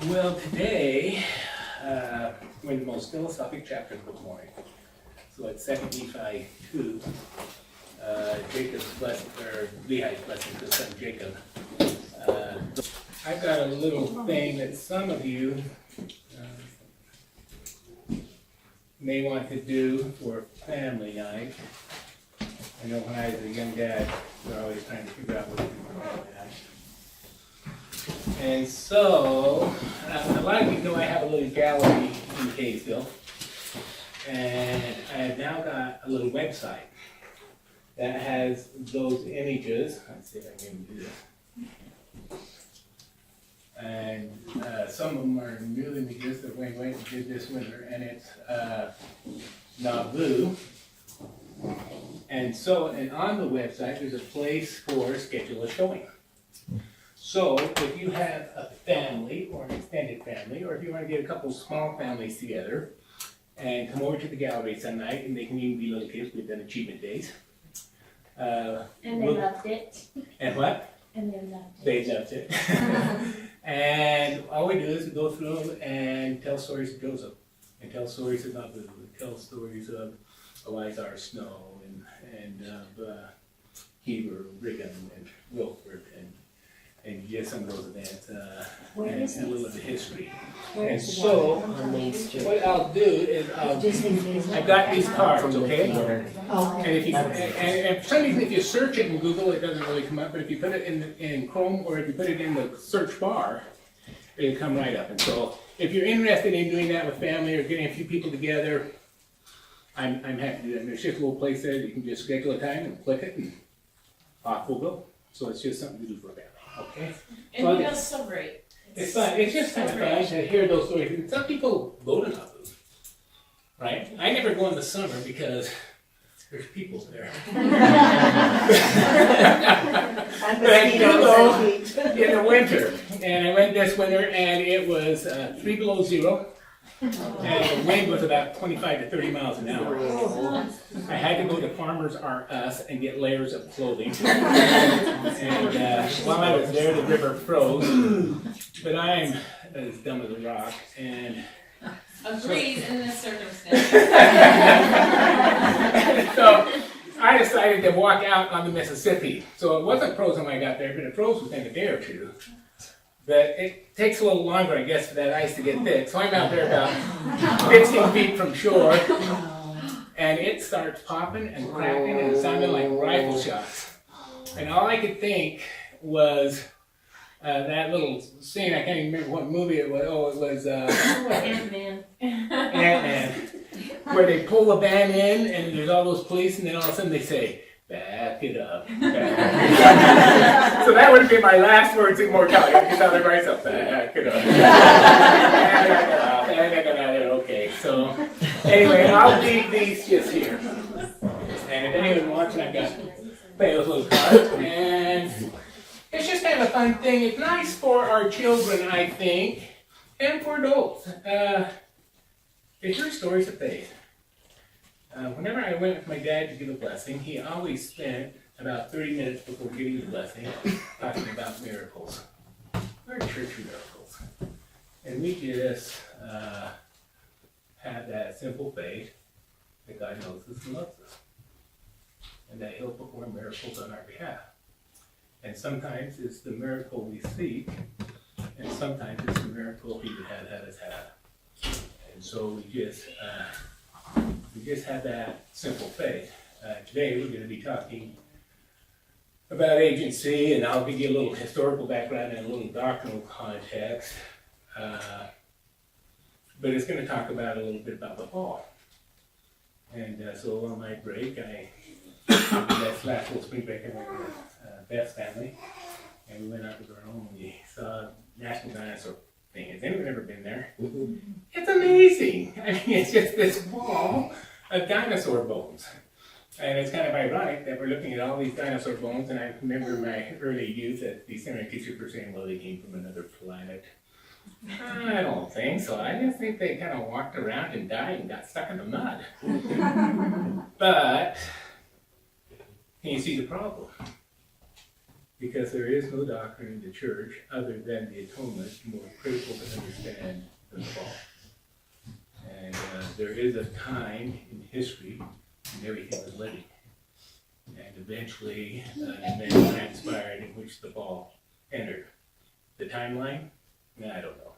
Well, today, we're in the most philosophic chapter of the book morning. So it's 2 Nephi 2, Jacob's blessing, or Lehi's blessing to his son Jacob. I've got a little thing that some of you may want to do for family night. I know when I was a young dad, we were always trying to figure out what to do for family night. And so, a lot of you know I have a little gallery in Kaysville, and I have now got a little website that has those images. Let's see if I can do this. And some of them are new images that Wayne went and did this winter, and it's Nauvoo. And so, and on the website, there's a place for schedule a showing. So, if you have a family or an extended family, or if you want to get a couple small families together and come over to the gallery some night, and they can even be little kids, we've done achievement days. And they loved it. And what? And they loved it. They loved it. And all we do is we go through and tell stories of Joseph, and tell stories of Nauvoo, and tell stories of Eleazar Snow, and of Heber, Brigham, and Wilford, and just some of those events, and a little of the history. And so, what I'll do is I've got these cards, okay? And if you and for some reason, if you search it in Google, it doesn't really come up. But if you put it in Chrome, or if you put it in the search bar, it'll come right up. And so, if you're interested in doing that with family or getting a few people together, I'm happy to do that. And there's just a little place there that you can just schedule a time and click it, and off we'll go. So it's just something to do for a family. Okay. And So he does celebrate. it's fun. It's just kind of fun to hear those stories. And some people go to Nauvoo, right? I never go in the summer because there's people there. But I do go in the winter. And I went this winter, and it was 3 below zero. And the wind was about 25 to 30 miles an hour. I had to go to Farmers R Us and get layers of clothing. And while I was there, the river froze. But I'm as dumb as a rock. And Agrees in this circumstance. so I decided to walk out on the Mississippi. So it wasn't frozen when I got there, but it froze within a day or two. But it takes a little longer, I guess, for that ice to get thick. So I'm out there about 15 feet from shore, and it starts popping and cracking and sounding like rifle shots. And all I could think was that little scene, I can't even remember what movie it was. Oh, it was Ant-Man. Ant-Man, where they pull the van in, and there's all those police, and then all of a sudden they say, "Back it up." Back it up. So that would be my last words in mortality. I can tell everybody else, "Back it up." Back it up. Okay, so anyway, I'll leave these just here. And if anyone wants, I've got those little cards. And it's just kind of a fun thing. It's nice for our children, I think, and for adults. They hear stories of faith. Whenever I went with my dad to give a blessing, he always spent about 30 minutes before giving the blessing talking about miracles. Or church miracles. And we just have that simple faith that God knows us and loves us. And that He'll perform miracles on our behalf. And sometimes it's the miracle we seek, and sometimes it's the miracle He would have had us have. And so we just have that simple faith. Today we're going to be talking about agency, and I'll give you a little historical background and a little doctrinal context. But it's going to talk about a little bit about the fall. And so on my break, that's last little spring break, I went with Beth's family, and we went out to Rome, and we saw National Dinosaur thing. Has anyone ever been there? It's amazing. I mean, it's just this wall of dinosaur bones. And it's kind of ironic that we're looking at all these dinosaur bones, and I remember my early youth that these seminary teachers were saying, well, they came from another planet. I don't think so. I just think they kind of walked around and died and got stuck in the mud. But, can you see the problem? because there is no doctrine in the church other than the atonement more critical to understand than the fall. And there is a time in history when everything was living. And eventually, an event transpired in which the fall entered. The timeline? I don't know.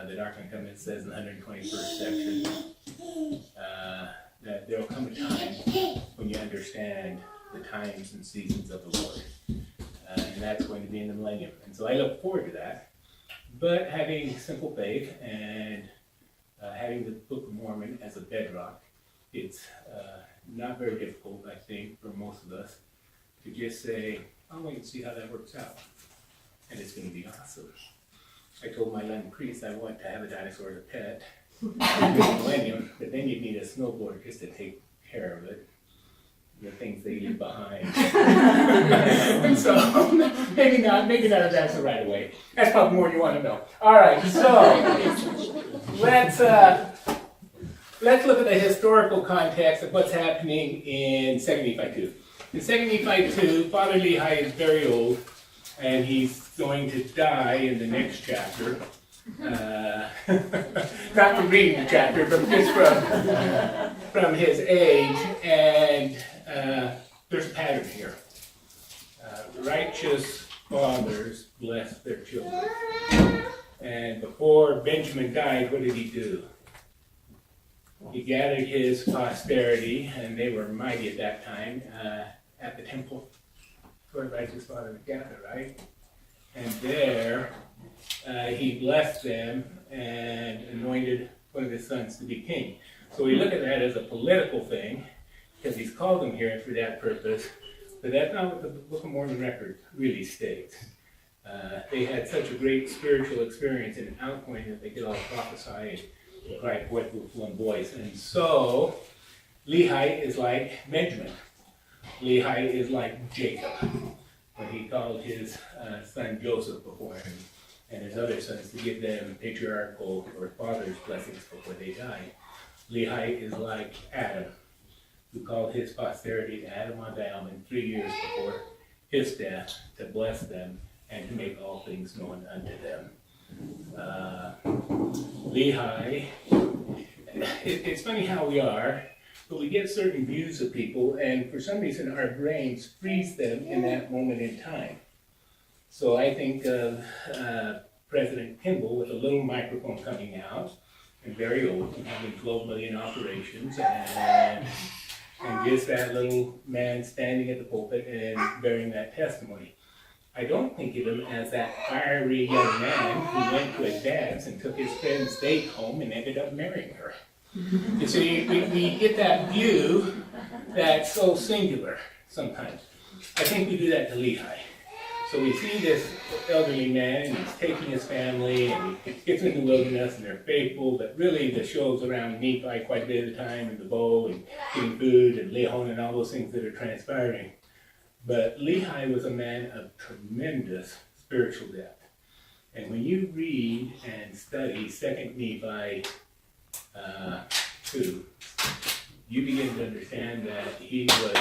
The Doctrine and Covenants says in the 121st section that there will come a time when you understand the times and seasons of the Lord. And that's going to be in the millennium. And so I look forward to that. But having simple faith and having the Book of Mormon as a bedrock, it's not very difficult, I think, for most of us to just say, I'll wait and see how that works out. And it's going to be awesome. I told my young priest I want to have a dinosaur as a pet in the millennium, but then you'd need a snowboard just to take care of it. The things they leave behind. And so, maybe not a dinosaur right away. That's probably more you want to know. All right, so let's look at the historical context of what's happening in 2 Nephi 2. In 2 Nephi 2, Father Lehi is very old, and he's going to die in the next chapter. Not from reading the chapter, but just from his age. And there's a pattern here. Righteous fathers bless their children. And before Benjamin died, what did he do? He gathered his posterity, and they were mighty at that time, at the temple. Where righteous father would gather, right? And there, he blessed them and anointed one of his sons to be king. So we look at that as a political thing, because he's called them here for that purpose, but that's not what the Book of Mormon record really states. They had such a great spiritual experience and outpouring that they could all prophesy and cry forth with one voice. And so, Lehi is like Benjamin. Lehi is like Jacob, when he called his son Joseph before him and his other sons to give them patriarchal or father's blessings before they died. Lehi is like Adam, who called his posterity to Adam on down in 3 years before his death to bless them and to make all things known unto them. Lehi, it's funny how we are, but we get certain views of people, and for some reason our brains freeze them in that moment in time. So I think of President Kimball with a little microphone coming out, and very old, and having 12 million operations, and just that little man standing at the pulpit and bearing that testimony. I don't think of him as that fiery young man who went to a dance and took his friend's date home and ended up marrying her. You see, we get that view that's so singular sometimes. I think we do that to Lehi. So we see this elderly man, and he's taking his family, and he gets in the wilderness, and they're faithful, but really the show's around Nephi quite a bit of the time, and the bow, and getting food, and Lehon, and all those things that are transpiring. But Lehi was a man of tremendous spiritual depth. And when you read and study 2 Nephi 2, you begin to understand that he was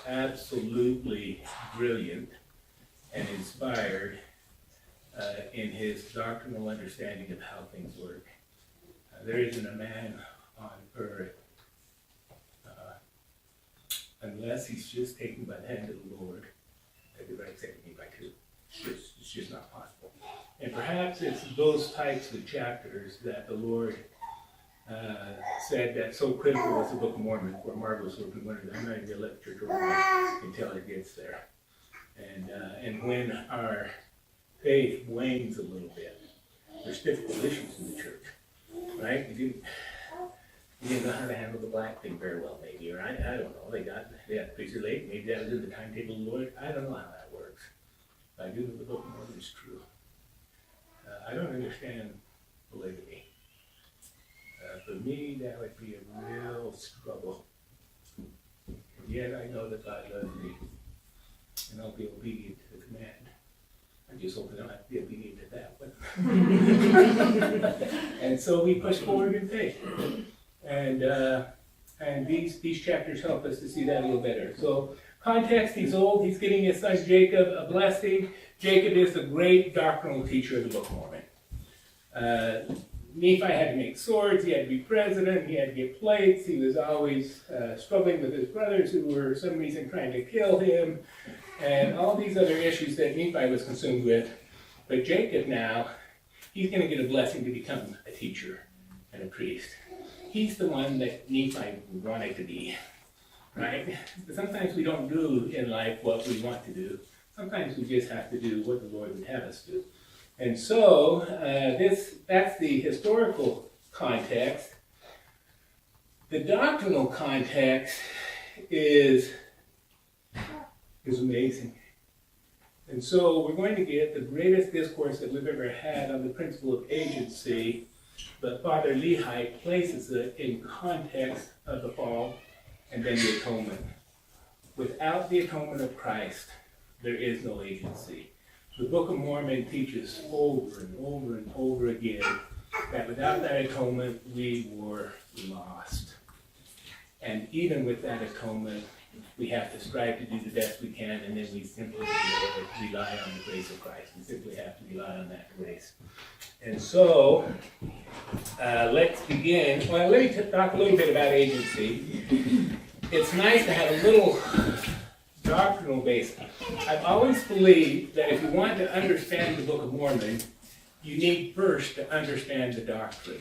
absolutely brilliant and inspired in his doctrinal understanding of how things work. There isn't a man on earth, unless he's just taken by the hand of the Lord, that could write 2 Nephi 2. It's just not possible. And perhaps it's those types of chapters that the Lord said that so critical was the Book of Mormon for marvelous work and wonders. I'm not even going to let the church over until it gets there. And when our faith wanes a little bit, there's difficult issues in the church, right? You didn't know how to handle the black thing very well, maybe, or I don't know. They got preacher late. Maybe that was in the timetable of the Lord. I don't know how that works. But I do know the Book of Mormon is true. I don't understand polygamy. For me, that would be a real struggle. And yet I know that God loves me, and I'll be obedient to the command. I'm just hoping I don't have to be obedient to that one. And so we push forward in faith. And these chapters help us to see that a little better. So Context, he's old, he's giving his son Jacob a blessing. Jacob is the great doctrinal teacher of the Book of Mormon. Nephi had to make swords, he had to be president, he had to get plates, he was always struggling with his brothers who were for some reason trying to kill him, and all these other issues that Nephi was consumed with. But Jacob now, he's going to get a blessing to become a teacher and a priest. He's the one that Nephi wanted to be, right? But sometimes we don't do in life what we want to do. Sometimes we just have to do what the Lord would have us do. And so, that's the historical context. The doctrinal context is amazing. And so we're going to get the greatest discourse that we've ever had on the principle of agency, but Father Lehi places it in context of the fall and then the atonement. Without the atonement of Christ, there is no agency. The Book of Mormon teaches over and over and over again that without that atonement, we were lost. And even with that atonement, we have to strive to do the best we can, and then we simply rely on the grace of Christ. We simply have to rely on that grace. And so, let's begin. Well, let me talk a little bit about agency. It's nice to have a little doctrinal base. I've always believed that if you want to understand the Book of Mormon, you need first to understand the doctrine.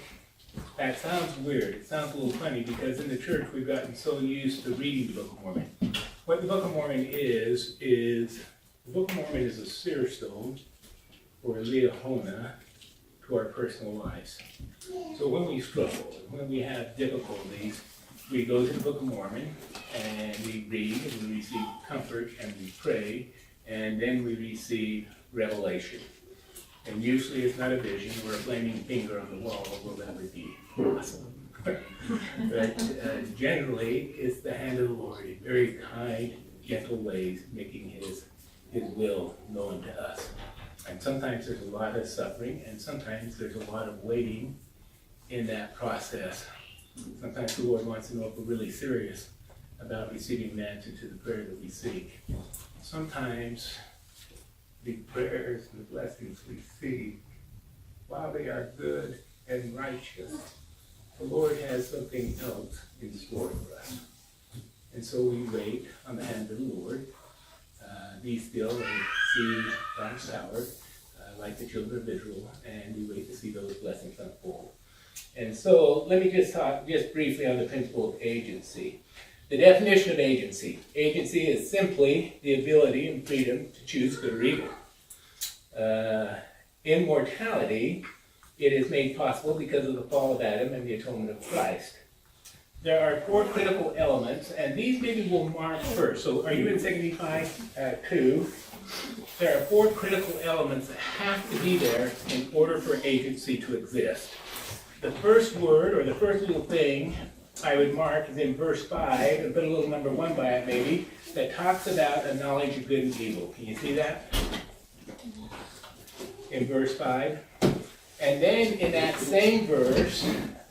That sounds weird. It sounds a little funny because in the church we've gotten so used to reading the Book of Mormon. What the Book of Mormon is the Book of Mormon is a seer stone or a leahona to our personal lives. So when we struggle, when we have difficulties, we go to the Book of Mormon and we read and we receive comfort and we pray and then we receive revelation. And usually it's not a vision or a flaming finger on the wall, although that would be awesome. But generally it's the hand of the Lord in very kind, gentle ways, making his will known to us. And sometimes there's a lot of suffering and sometimes there's a lot of waiting in that process. Sometimes the Lord wants to know if we're really serious about receiving the answer to the prayer that we seek. Sometimes the prayers and the blessings we seek, while they are good and righteous, the Lord has something else in store for us. And so we wait on the hand of the Lord. Be still and see God's power, like the children of Israel, and we wait to see those blessings unfold. And so let me just talk just briefly on the principle of agency. The definition of agency. Agency is simply the ability and freedom to choose good or evil. In mortality, it is made possible because of the fall of Adam and the atonement of Christ. There are four critical elements, and these maybe we'll mark first. So are you in 2 2? There are four critical elements that have to be there in order for agency to exist. The first word, or the first little thing I would mark is in verse 5, and put a little number 1 by it maybe, that talks about a knowledge of good and evil. Can you see that? In verse 5. And then in that same verse,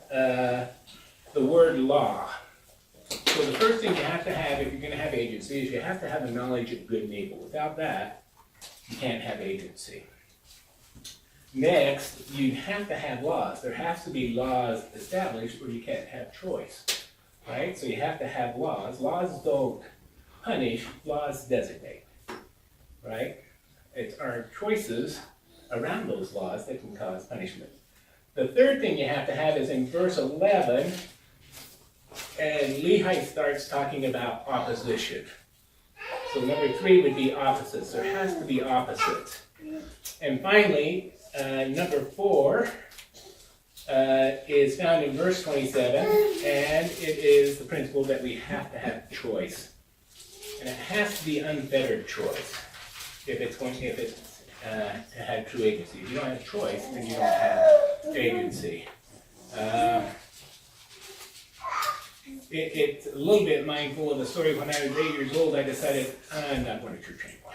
the word law. So the first thing you have to have if you're going to have agency is you have to have a knowledge of good and evil. Without that, you can't have agency. Next, you have to have laws. There has to be laws established or you can't have choice. Right? So you have to have laws. Laws don't punish, laws designate. Right? It's our choices around those laws that can cause punishment. The third thing you have to have is in verse 11, and Lehi starts talking about opposition. So number 3 would be opposites. There has to be opposites. And finally, number 4 is found in verse 27, and it is the principle that we have to have choice. And it has to be unfettered choice if it's to have true agency. If you don't have choice, then you don't have agency. It's a little bit mindful of the story. When I was 8 years old, I decided I'm not going to church anymore.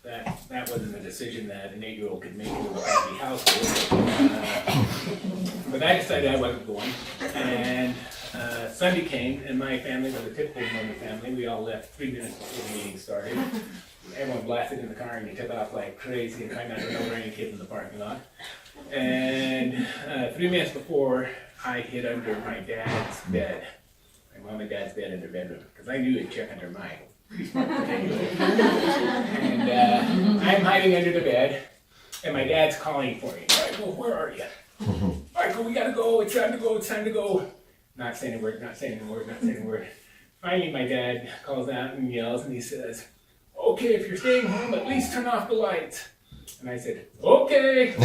That wasn't a decision that an 8-year-old could make in a happy household. But I decided I wasn't going. And Sunday came, and my family was a typical Mormon family. We all left 3 minutes before the meeting started. Everyone blasted in the car, and we took off like crazy and tried not to run over any kids in the parking lot. And 3 minutes before, I hid under my dad's bed, my mom and dad's bed in their bedroom, because I knew they'd check under mine. And I'm hiding under the bed, and my dad's calling for me. Michael, where are you? Michael, we gotta go, it's time to go, it's time to go. Not saying a word, not saying a word, not saying a word. Finally, my dad calls out and yells, and he says, okay, if you're staying home, at least turn off the lights. And I said, okay. And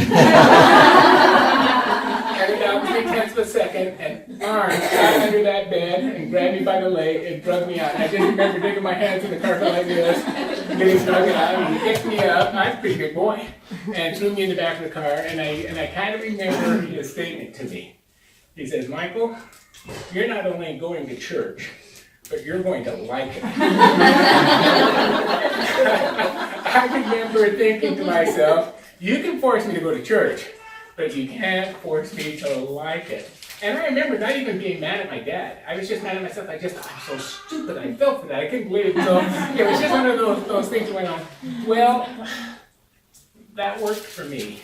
about 3/10 of a second, an arm got under that bed and grabbed me by the leg and drug me out. I just remember digging my hands in the carpet like this, getting drug out, and he picked me up, I'm a pretty good boy, and threw me in the back of the car, and I kind of remember his statement to me. He says, Michael, you're not only going to church, but you're going to like it. I remember thinking to myself, you can force me to go to church, but you can't force me to like it. And I remember not even being mad at my dad. I was just mad at myself. I'm so stupid. I fell for that. I couldn't believe it. So it was just one of those things that went on. Well, that worked for me.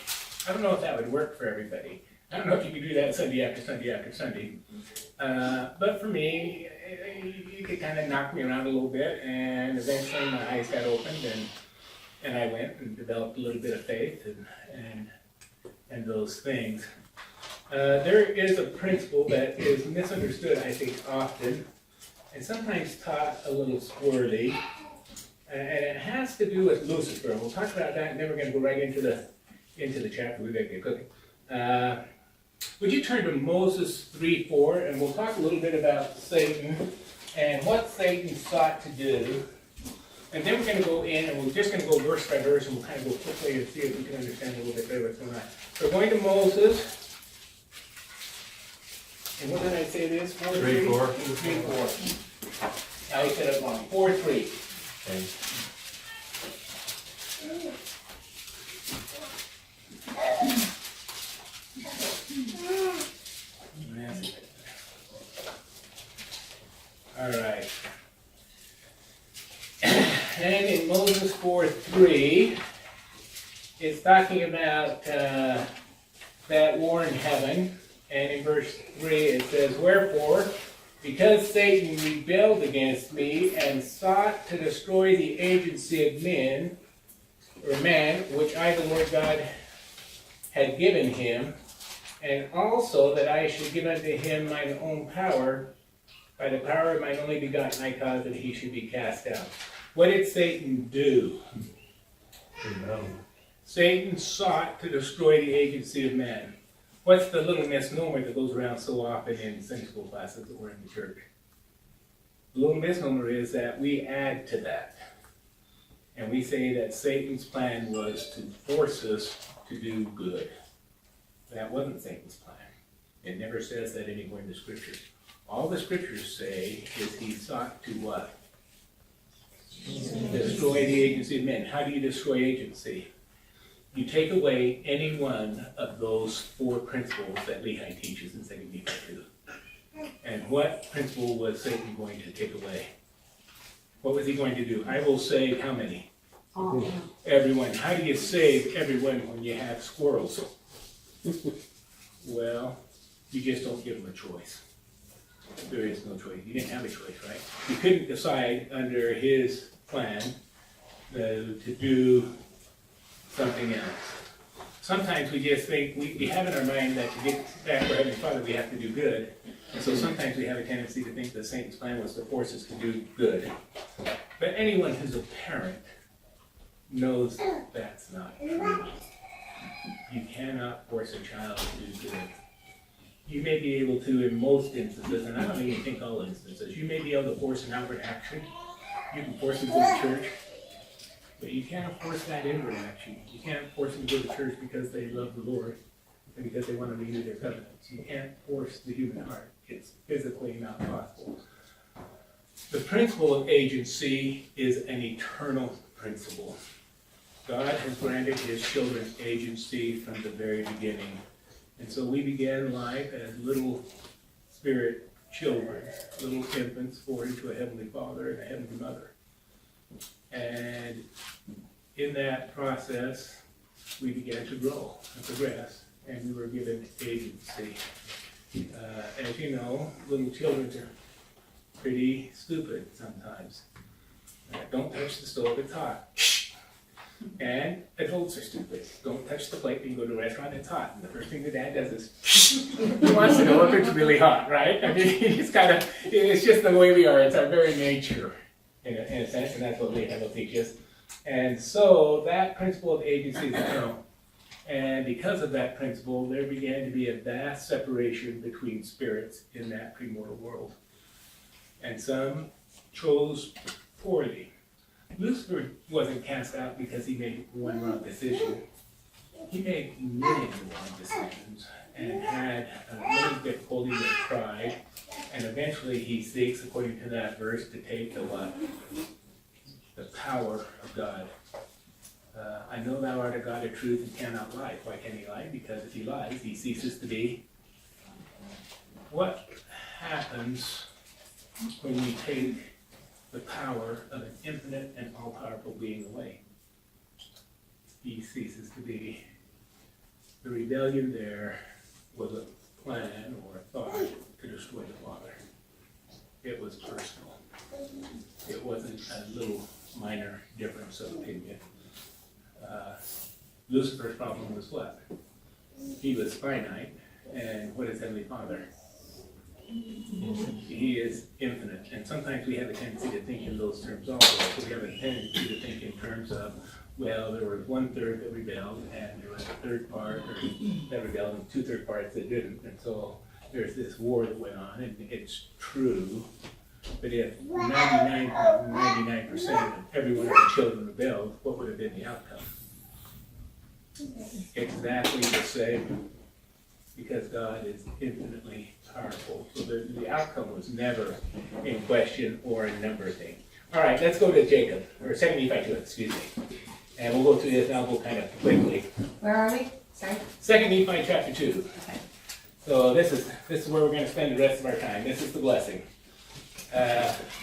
I don't know if that would work for everybody. I don't know if you could do that Sunday after Sunday after Sunday. But for me, you could kind of knock me around a little bit, and eventually my eyes got opened, and I went and developed a little bit of faith and those things. There is a principle that is misunderstood, I think, often, and sometimes taught a little squirrely, and it has to do with Lucifer. We'll talk about that, and then we're going to go right into the chapter. We've got to get cooking. Would you turn to Moses 3:4, and we'll talk a little bit about Satan and what Satan sought to do. And then we're going to go in, and we're just going to go verse by verse, and we'll kind of go quickly and see if we can understand a little bit better what's going on. So we're going to Moses. And what did I say this? 3:4. 3:4. I said it wrong. 4:3. Okay. All right. And in Moses 4:3, it's talking about that war in heaven. And in verse 3 it says, wherefore, because Satan rebelled against me and sought to destroy the agency of man, which I, the Lord God, had given him, and also that I should give unto him mine own power, by the power of mine only begotten I caused that he should be cast out. What did Satan do? Satan sought to destroy the agency of man. What's the little misnomer that goes around so often in Sunday school classes or in the church? The little misnomer is that we add to that. And we say that Satan's plan was to force us to do good. That wasn't Satan's plan. It never says that anywhere in the scriptures. All the scriptures say is he sought to what? Destroy the agency of men. How do you destroy agency? You take away any one of those 4 principles that Lehi teaches in 2 Nephi 2. And what principle was Satan going to take away? What was he going to do? I will save how many? Everyone. How do you save everyone when you have squirrels? Well, you just don't give them a choice. There is no choice. You didn't have a choice, right? You couldn't decide under his plan to do something else. Sometimes we just think, we have in our mind that to get back to Heavenly Father we have to do good. And so sometimes we have a tendency to think that Satan's plan was to force us to do good. But anyone who's a parent knows that's not true. You cannot force a child to do good. You may be able to in most instances, and I don't even think all instances, you may be able to force an outward action. You can force them to go to church. But you can't force that inward action. You can't force them to go to church because they love the Lord and because they want to renew their covenants. You can't force the human heart. It's physically not possible. The principle of agency is an eternal principle. God has granted his children agency from the very beginning. And so we began life as little spirit children, little infants born to a heavenly Father and a heavenly Mother. And in that process, we began to grow and progress, and we were given agency. As you know, little children are pretty stupid sometimes. Don't touch the stove, it's hot. And adults are stupid. Don't touch the plate when you go to a restaurant, it's hot. And the first thing the dad does is, he wants to know if it's really hot, right? I mean, it's just the way we are. It's our very nature, in a sense, and that's what Leah will teach us. And so that principle of agency is eternal. And because of that principle, there began to be a vast separation between spirits in that premortal world. And some chose poorly. Lucifer wasn't cast out because he made one wrong decision. He made many wrong decisions and had a little difficulty with pride. And eventually he seeks, according to that verse, to take the what? The power of God. I know thou art a God of truth and cannot lie. Why can he lie? Because if he lies, he ceases to be. What happens when we take the power of an infinite and all-powerful being away? He ceases to be. The rebellion there was a plan or a thought to destroy the Father. It was personal. It wasn't a little minor difference of opinion. Lucifer's problem was what? He was finite, and what is Heavenly Father? He is infinite, and sometimes we have a tendency to think in those terms also. So we have a tendency to think in terms of, well, there was 1/3 that rebelled, and there was a third part that rebelled, and 2/3 parts that didn't. And so there's this war that went on, and it's true. But if 99.99% of every one of the children rebelled, what would have been the outcome? Exactly the same, because God is infinitely powerful. So the outcome was never in question or a number thing. All right, let's go to Jacob, or 2 Nephi 2, excuse me. And we'll go through this, and I'll go kind of quickly. Where are we? Sorry. 2 Nephi chapter 2. Okay. So this is where we're going to spend the rest of our time. This is the blessing.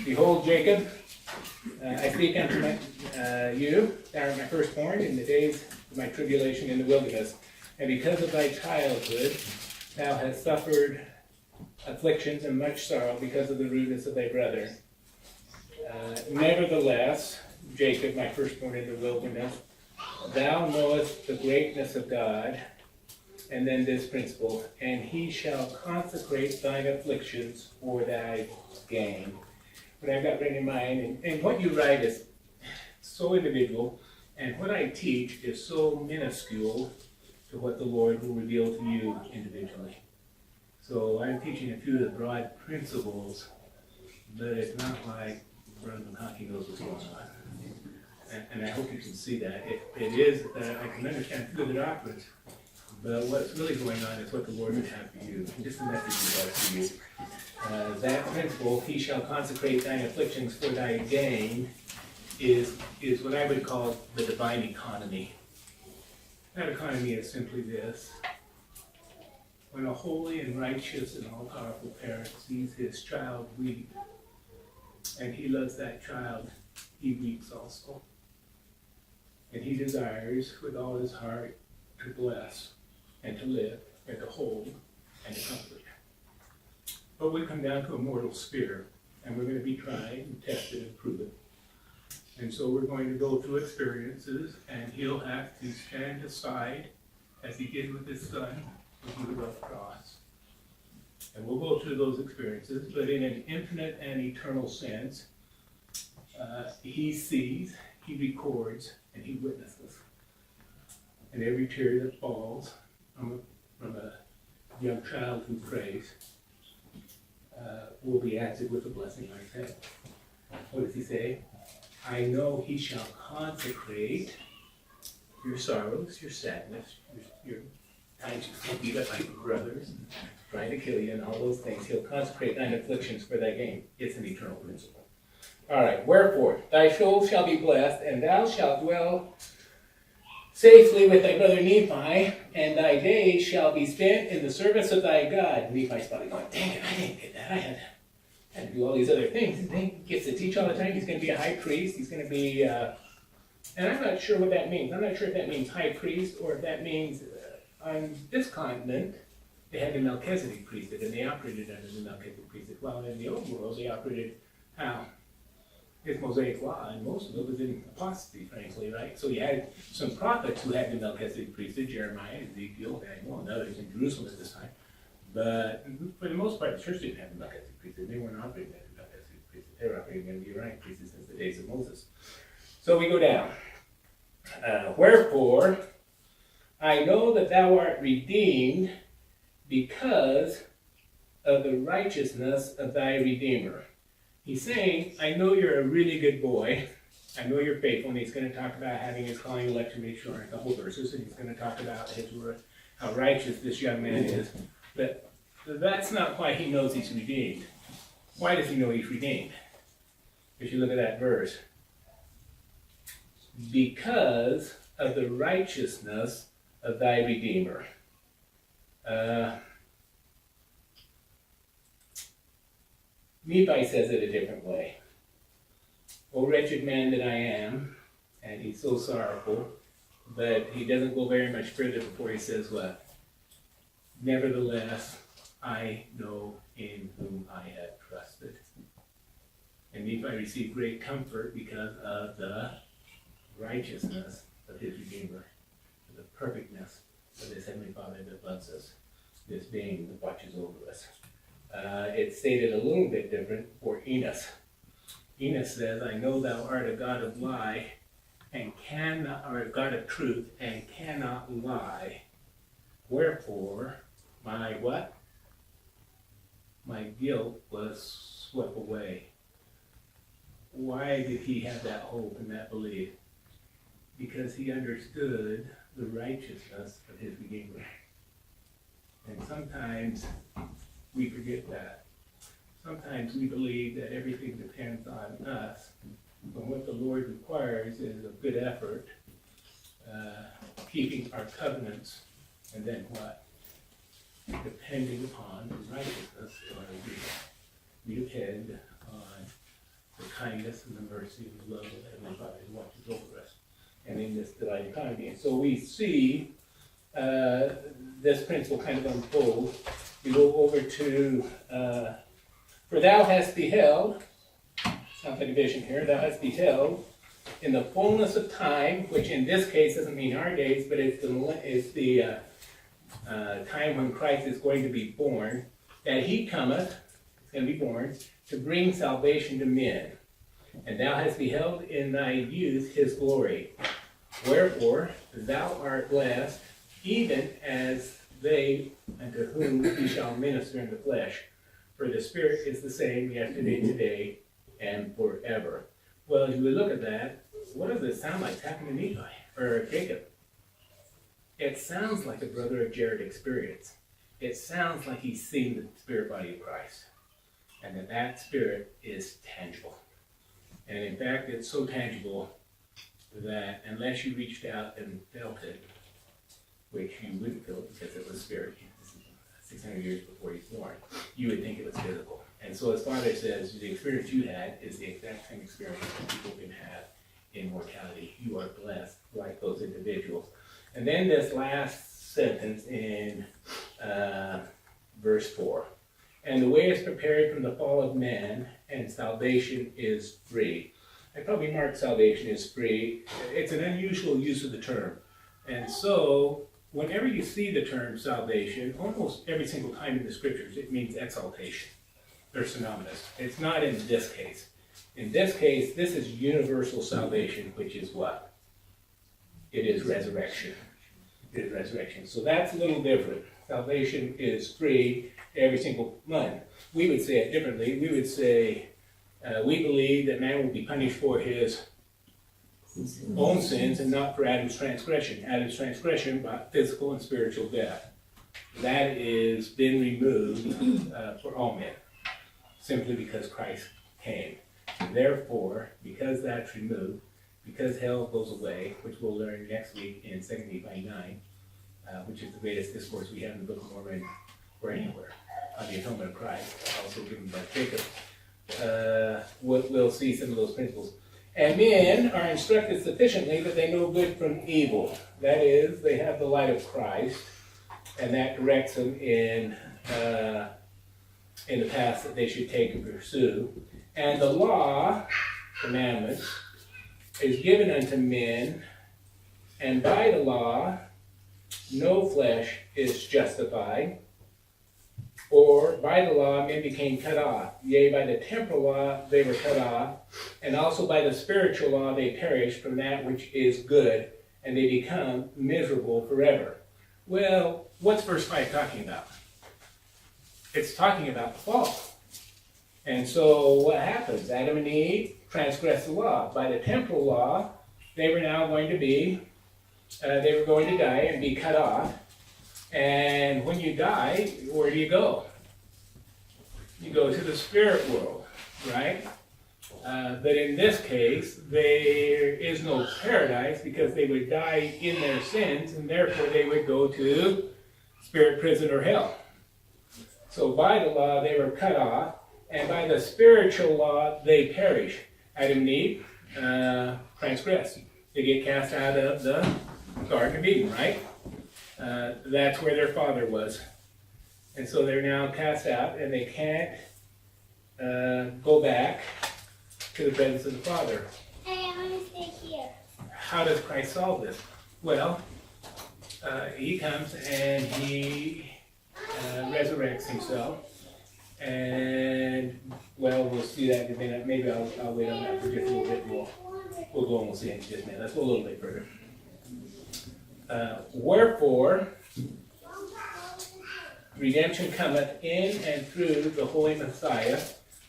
Behold, Jacob, I speak unto you, thou art my firstborn, in the days of my tribulation in the wilderness. And because of thy childhood, thou hast suffered afflictions and much sorrow because of the rudeness of thy brother. Nevertheless, Jacob, my firstborn in the wilderness, thou knowest the greatness of God. And then this principle, and he shall consecrate thine afflictions for thy gain. What I've got written in mind, and what you write is so individual, and what I teach is so minuscule to what the Lord will reveal to you individually. So I'm teaching a few of the broad principles, but it's not like Brother Hockey knows what's going on. And I hope you can see that. It is that I can understand a few of the doctrines, but what's really going on is what the Lord would have for you, and just the message he has for you. That principle, he shall consecrate thine afflictions for thy gain, is what I would call the divine economy. That economy is simply this. When a holy and righteous and all-powerful parent sees his child weep, and he loves that child, he weeps also. And he desires with all his heart to bless and to live and to hold and to comfort. But we come down to a mortal sphere, and we're going to be tried and tested and proven. And so we're going to go through experiences, and he'll have to stand aside, as he did with his son, with the rough cross. And we'll go through those experiences, but in an infinite and eternal sense, he sees, he records, and he witnesses. And every tear that falls from a young child who prays will be answered with a blessing like that. What does he say? I know he shall consecrate your sorrows, your sadness, your times you feel beat up by your brothers, trying to kill you, and all those things. He'll consecrate thine afflictions for thy gain. It's an eternal principle. All right, wherefore, thy soul shall be blessed, and thou shalt dwell safely with thy brother Nephi, and thy days shall be spent in the service of thy God. Nephi's probably going, dang it, I didn't get that. I had to do all these other things. And he gets to teach all the time. He's going to be a high priest. He's going to be, and I'm not sure what that means. I'm not sure if that means high priest or if that means on this continent they had the Melchizedek priesthood and they operated under the Melchizedek priesthood. While in the old world they operated how? It's Mosaic law, and most of it was in apostasy, frankly, right? So you had some prophets who had the Melchizedek priesthood, Jeremiah, Ezekiel, Daniel, and others in Jerusalem at this time. But for the most part, the church didn't have the Melchizedek priesthood. They weren't operating under the Melchizedek priesthood. They were operating under the Uriah priesthood since the days of Moses. So we go down. Wherefore, I know that thou art redeemed because of the righteousness of thy Redeemer. He's saying, I know you're a really good boy. I know you're faithful. And he's going to talk about having his calling, election made sure in a couple verses. And he's going to talk about his word, how righteous this young man is. But that's not why he knows he's redeemed. Why does he know he's redeemed? If you look at that verse. Because of the righteousness of thy Redeemer. Nephi says it a different way. O wretched man that I am, and he's so sorrowful, but he doesn't go very much further before he says what? Nevertheless, I know in whom I have trusted. And Nephi received great comfort because of the righteousness of his Redeemer, the perfectness of his Heavenly Father that loves us, this being that watches over us. It's stated a little bit different for Enos. Enos says, I know thou art a God of lie and cannot, or a God of truth and cannot lie. Wherefore, my what? My guilt was swept away. Why did he have that hope and that belief? Because he understood the righteousness of his Redeemer. And sometimes we forget that. Sometimes we believe that everything depends on us, but what the Lord requires is a good effort, keeping our covenants, and then what? Depending upon the righteousness of our Redeemer. We depend on the kindness and the mercy and the love of the Heavenly Father who watches over us, and in this divine economy. And so we see this principle kind of unfold. We go over to, for thou hast beheld, sounds like a vision here, thou hast beheld in the fullness of time, which in this case doesn't mean our days, but it's the time when Christ is going to be born, that he cometh, is going to be born, to bring salvation to men. And thou hast beheld in thy youth his glory. Wherefore, thou art blessed, even as they unto whom he shall minister in the flesh. For the Spirit is the same yesterday, today, and forever. Well, as we look at that, what does it sound like happened to Nephi, or Jacob? It sounds like a brother of Jared experience. It sounds like he's seen the spirit body of Christ. And that spirit is tangible. And in fact, it's so tangible that unless you reached out and felt it, which you wouldn't feel it because it was spirit, 600 years before he's born, you would think it was physical. And so his father says, the experience you had is the exact same experience that people can have in mortality. You are blessed like those individuals. And then this last sentence in verse 4. And the way is prepared from the fall of man, and salvation is free. I probably marked salvation is free. It's an unusual use of the term. And so, whenever you see the term salvation, almost every single time in the scriptures, it means exaltation. They're synonymous. It's not in this case. In this case, this is universal salvation, which is what? It is resurrection. It is resurrection. So that's a little different. Salvation is free, every single one. We would say it differently. We would say, we believe that man will be punished for his own sins and not for Adam's transgression. Adam's transgression brought physical and spiritual death. That is been removed for all men, simply because Christ came. And therefore, because that's removed, because hell goes away, which we'll learn next week in 2 Nephi 9, which is the greatest discourse we have in the Book of Mormon or anywhere on the atonement of Christ, also given by Jacob. We'll see some of those principles. And men are instructed sufficiently that they know good from evil. That is, they have the light of Christ, and that directs them in the path that they should take and pursue. And the law, commandments, is given unto men, and by the law no flesh is justified, or by the law men became cut off. Yea, by the temporal law they were cut off, and also by the spiritual law they perished from that which is good, and they become miserable forever. Well, what's verse 5 talking about? It's talking about the fall. And so what happens? Adam and Eve transgressed the law. By the temporal law, they were now going to be, they were going to die and be cut off. And when you die, where do you go? You go to the spirit world, right? But in this case, there is no paradise because they would die in their sins, and therefore they would go to spirit prison or hell. So by the law, they were cut off, and by the spiritual law, they perish. Adam and Eve transgress. They get cast out of the Garden of Eden, right? That's where their father was. And so they're now cast out, and they can't go back to the presence of the Father. Hey, I want to stay here. How does Christ solve this? Well, he comes and he resurrects himself. And, well, we'll see that in a minute. Maybe I'll wait on that for just a little bit more. We'll go and we'll see it in just a minute. Let's go a little bit further. Wherefore, redemption cometh in and through the Holy Messiah,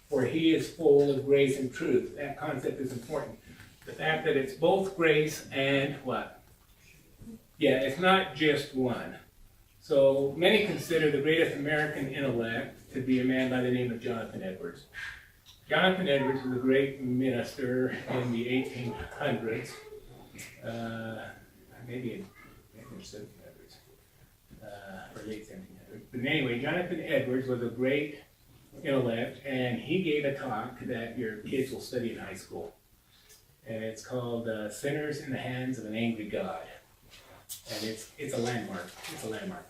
for he is full of grace and truth. That concept is important. The fact that it's both grace and what? Yeah, it's not just one. So many consider the greatest American intellect to be a man by the name of Jonathan Edwards. Jonathan Edwards was a great minister in the 1800s, maybe in 1700s, or late 1700s. But anyway, Jonathan Edwards was a great intellect, and he gave a talk that your kids will study in high school. And it's called Sinners in the Hands of an Angry God. And it's a landmark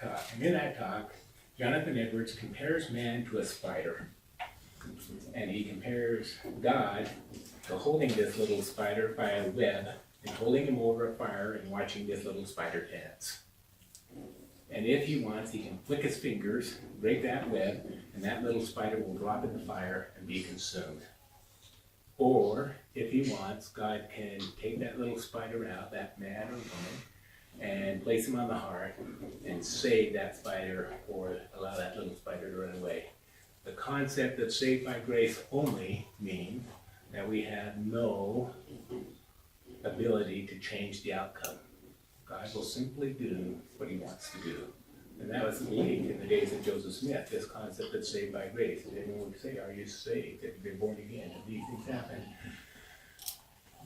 talk. And in that talk, Jonathan Edwards compares man to a spider. And he compares God to holding this little spider by a web and holding him over a fire and watching this little spider dance. And if he wants, he can flick his fingers, break that web, and that little spider will drop in the fire and be consumed. Or, if he wants, God can take that little spider out, that man or woman, and place him on the hearth and save that spider or allow that little spider to run away. The concept of saved by grace only means that we have no ability to change the outcome. God will simply do what he wants to do. And that was the belief in the days of Joseph Smith, this concept of saved by grace. And everyone would say, are you saved? Have you been born again? And these things happen.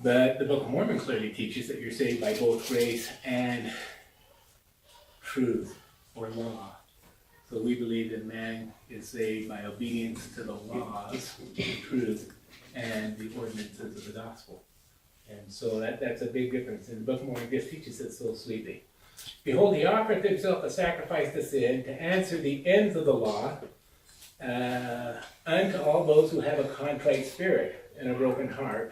But the Book of Mormon clearly teaches that you're saved by both grace and truth or law. So we believe that man is saved by obedience to the laws, the truth, and the ordinances of the gospel. And so that's a big difference. And the Book of Mormon just teaches it so sweetly. Behold, he offereth himself a sacrifice to sin, to answer the ends of the law, unto all those who have a contrite spirit and a broken heart.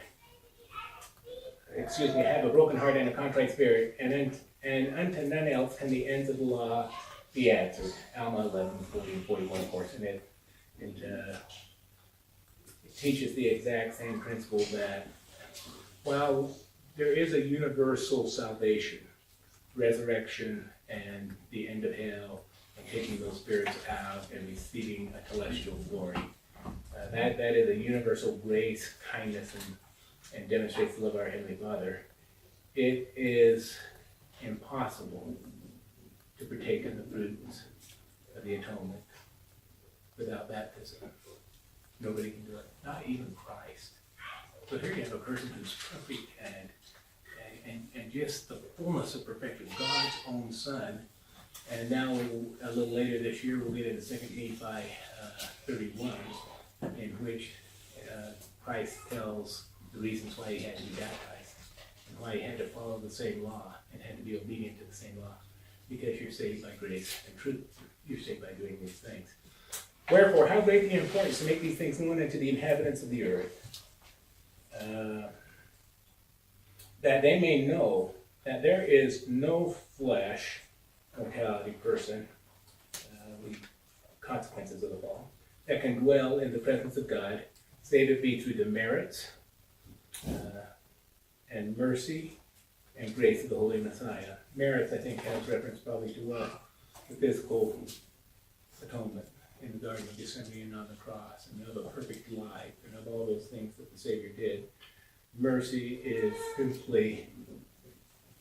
Have a broken heart and a contrite spirit, and unto none else can the ends of the law be answered. Alma 11, 40, and 41, of course, and it teaches the exact same principle that, while there is a universal salvation, resurrection, and the end of hell, and taking those spirits out and receiving a celestial glory, that is a universal grace, kindness, and demonstrates the love of our Heavenly Father. It is impossible to partake in the fruits of the atonement without baptism. Nobody can do it, not even Christ. So here you have a person who's perfect and and just the fullness of perfection, God's own Son. And now, a little later this year, we'll get into 2 Nephi 31, in which Christ tells the reasons why he had to be baptized, and why he had to follow the same law, and had to be obedient to the same law. Because you're saved by grace and truth. You're saved by doing these things. Wherefore, how great the importance to make these things known unto the inhabitants of the earth, that they may know that there is no flesh, mortality person, consequences of the fall, that can dwell in the presence of God, save it be through the merits and mercy and grace of the Holy Messiah. Merits, I think, has reference probably to the physical atonement in the Garden of Gethsemane and on the cross, and of a perfect life, and of all those things that the Savior did. Mercy is simply,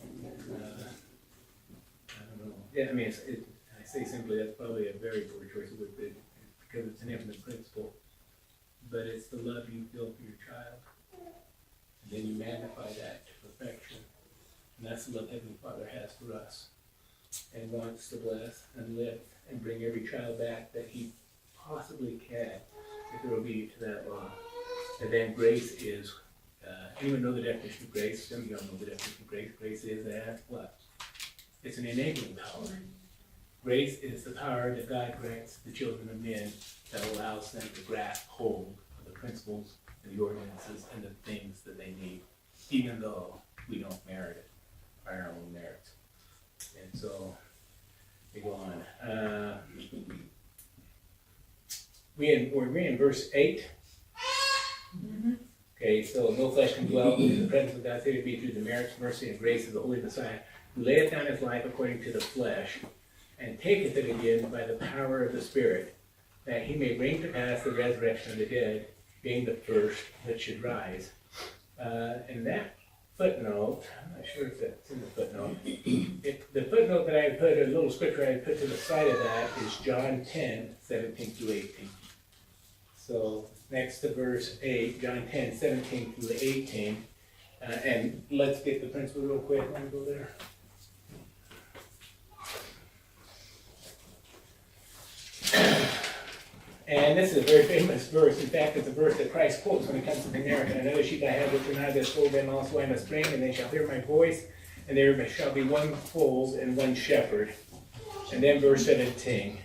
I don't know. Yeah, I mean, I say simply, that's probably a very poor choice of word, because it's an infinite principle. But it's the love you feel for your child. And then you magnify that to perfection. And that's the love Heavenly Father has for us, and wants to bless and lift and bring every child back that he possibly can, if they're obedient to that law. And then grace is, anyone know the definition of grace? Some of y'all know the definition of grace. Grace is what? It's an enabling power. Grace is the power that God grants the children of men that allows them to grasp hold of the principles and the ordinances and the things that they need, even though we don't merit it by our own merits. And so, we go on. We're in verse 8. Okay, so no flesh can dwell in the presence of God, save it be through the merits, mercy, and grace of the Holy Messiah, who layeth down his life according to the flesh, and taketh it again by the power of the Spirit, that he may bring to pass the resurrection of the dead, being the first that should rise. And that footnote, I'm not sure if that's in the footnote. The footnote that I put, a little scripture I put to the side of that is John 10, 17 through 18. So next to verse 8, John 10, 17 through 18. And let's get the principle real quick. Let me go there. And this is a very famous verse. In fact, it's a verse that Christ quotes when he comes to the narrative. Another sheep I have which are not of this fold, them also I must bring, and they shall hear my voice, and there shall be one fold and one shepherd. And then verse 17.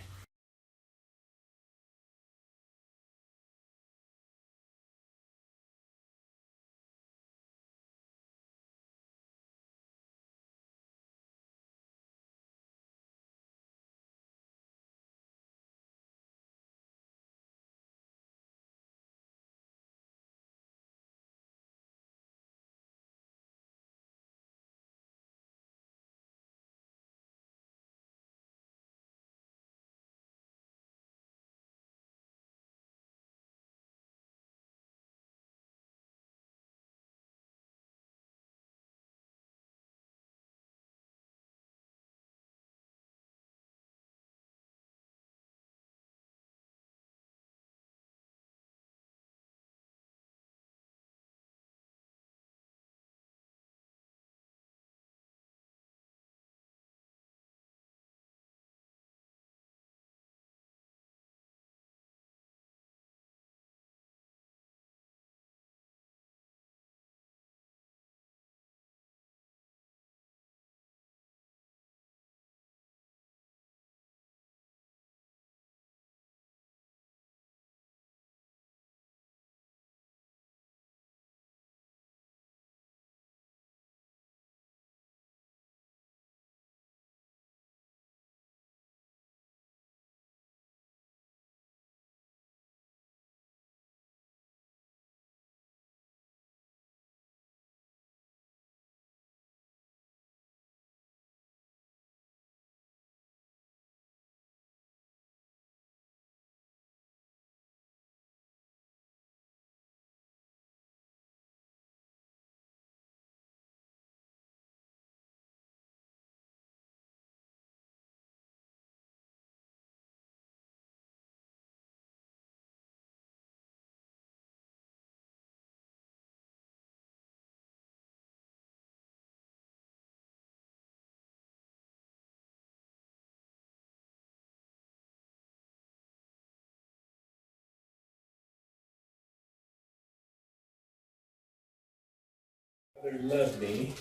Father loved me,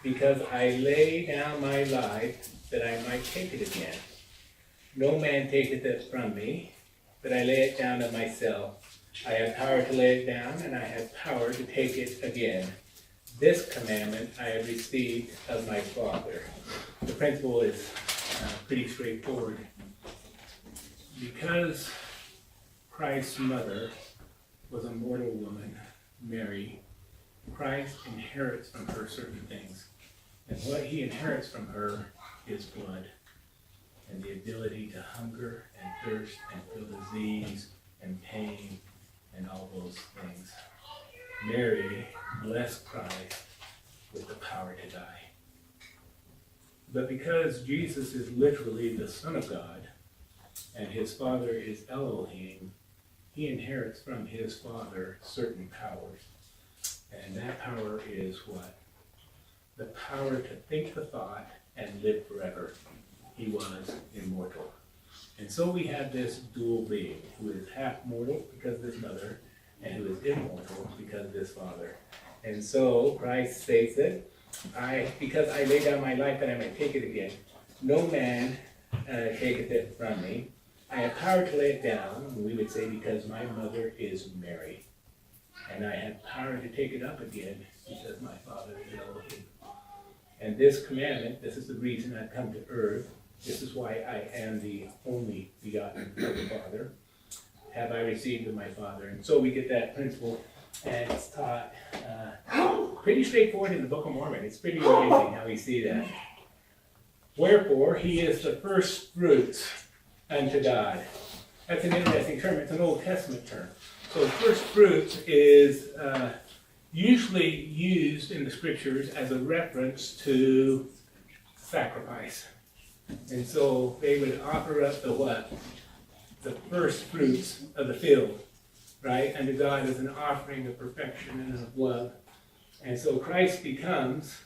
because I lay down my life that I might take it again. No man taketh it from me, but I lay it down of myself. I have power to lay it down, and I have power to take it again. This commandment I have received of my Father. The principle is pretty straightforward. Because Christ's mother was a mortal woman, Mary, Christ inherits from her certain things. And what he inherits from her is blood, and the ability to hunger and thirst and feel disease and pain and all those things. Mary blessed Christ with the power to die. But because Jesus is literally the Son of God, and his Father is Elohim, he inherits from his Father certain powers. And that power is what? The power to think the thought and live forever. He was immortal. And so we have this dual being who is half mortal because of his mother, and who is immortal because of his Father. And so Christ states it, because I lay down my life that I may take it again. No man taketh it from me. I have power to lay it down, we would say, because my mother is Mary. And I have power to take it up again because my Father is Elohim. And this commandment, this is the reason I've come to earth. This is why I am the only begotten of the Father. Have I received of my Father? And so we get that principle, and it's taught pretty straightforward in the Book of Mormon. It's pretty amazing how we see that. Wherefore, he is the first fruits unto God. That's an interesting term. It's an Old Testament term. So first fruits is usually used in the scriptures as a reference to sacrifice. And so they would offer up the what? The first fruits of the field, right? Unto God as an offering of perfection and of love. And so Christ becomes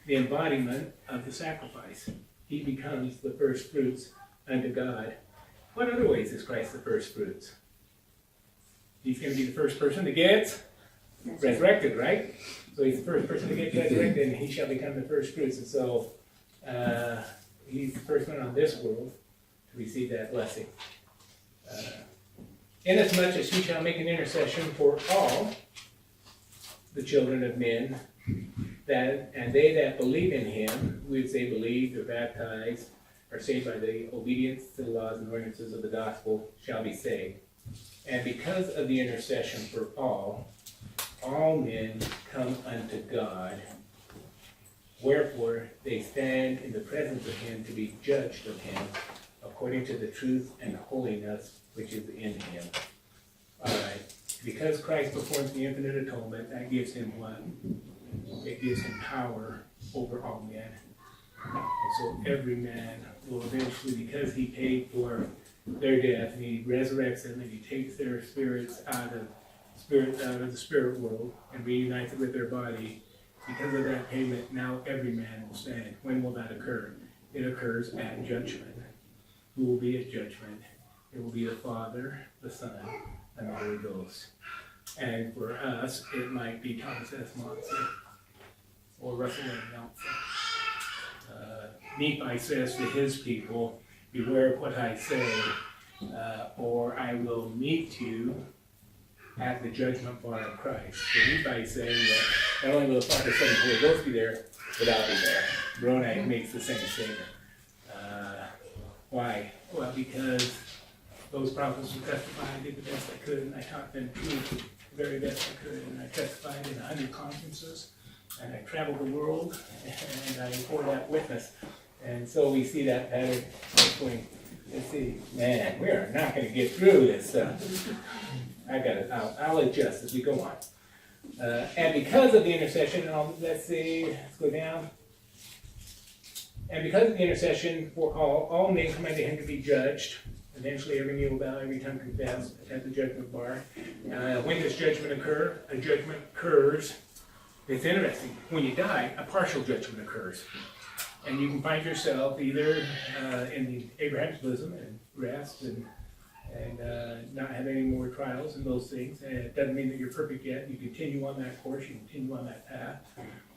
the embodiment of the sacrifice. He becomes the first fruits unto God. What other ways is Christ the first fruits? He's going to be the first person to get resurrected, right? So he's the first person to get resurrected, and he shall become the first fruits. And so he's the first one on this world to receive that blessing. Inasmuch as he shall make an intercession for all the children of men, and they that believe in him, we would say believed or baptized, are saved by the obedience to the laws and ordinances of the gospel, shall be saved. And because of the intercession for all men come unto God. Wherefore they stand in the presence of him to be judged of him, according to the truth and holiness which is in him. All right. Because Christ performs the infinite atonement, that gives him what? It gives him power over all men. And so every man will eventually, because he paid for their death, and he resurrects them, and he takes their spirits out of the spirit world and reunites it with their body. Because of that payment, now every man will stand. When will that occur? It occurs at judgment. Who will be at judgment? It will be the Father, the Son, and the Holy Ghost. And for us, it might be Thomas S. Monson or Russell M. Nelson. Nephi says to his people, beware of what I say, or I will meet you at the judgment bar of Christ. So Nephi is saying that not only will the Father, Son, and Holy Ghost be there, but I'll be there. Moroni makes the same statement. Why? Well, because those prophets who testified, I did the best I could, and I taught them truth the very best I could, and I testified in 100 conferences, and I traveled the world, and I bore that witness. And so we see that pattern between, let's see, man, we are not going to get through this. I'll adjust as we go on. And because of the intercession, let's go down. And because of the intercession for all men come unto him to be judged. Eventually every knee will bow, every tongue confess at the judgment bar. When does judgment occur? A judgment occurs. It's interesting. When you die, a partial judgment occurs. And you can find yourself either in the Abraham's bosom and rest and and not have any more trials and those things. And it doesn't mean that you're perfect yet. You continue on that course, you continue on that path,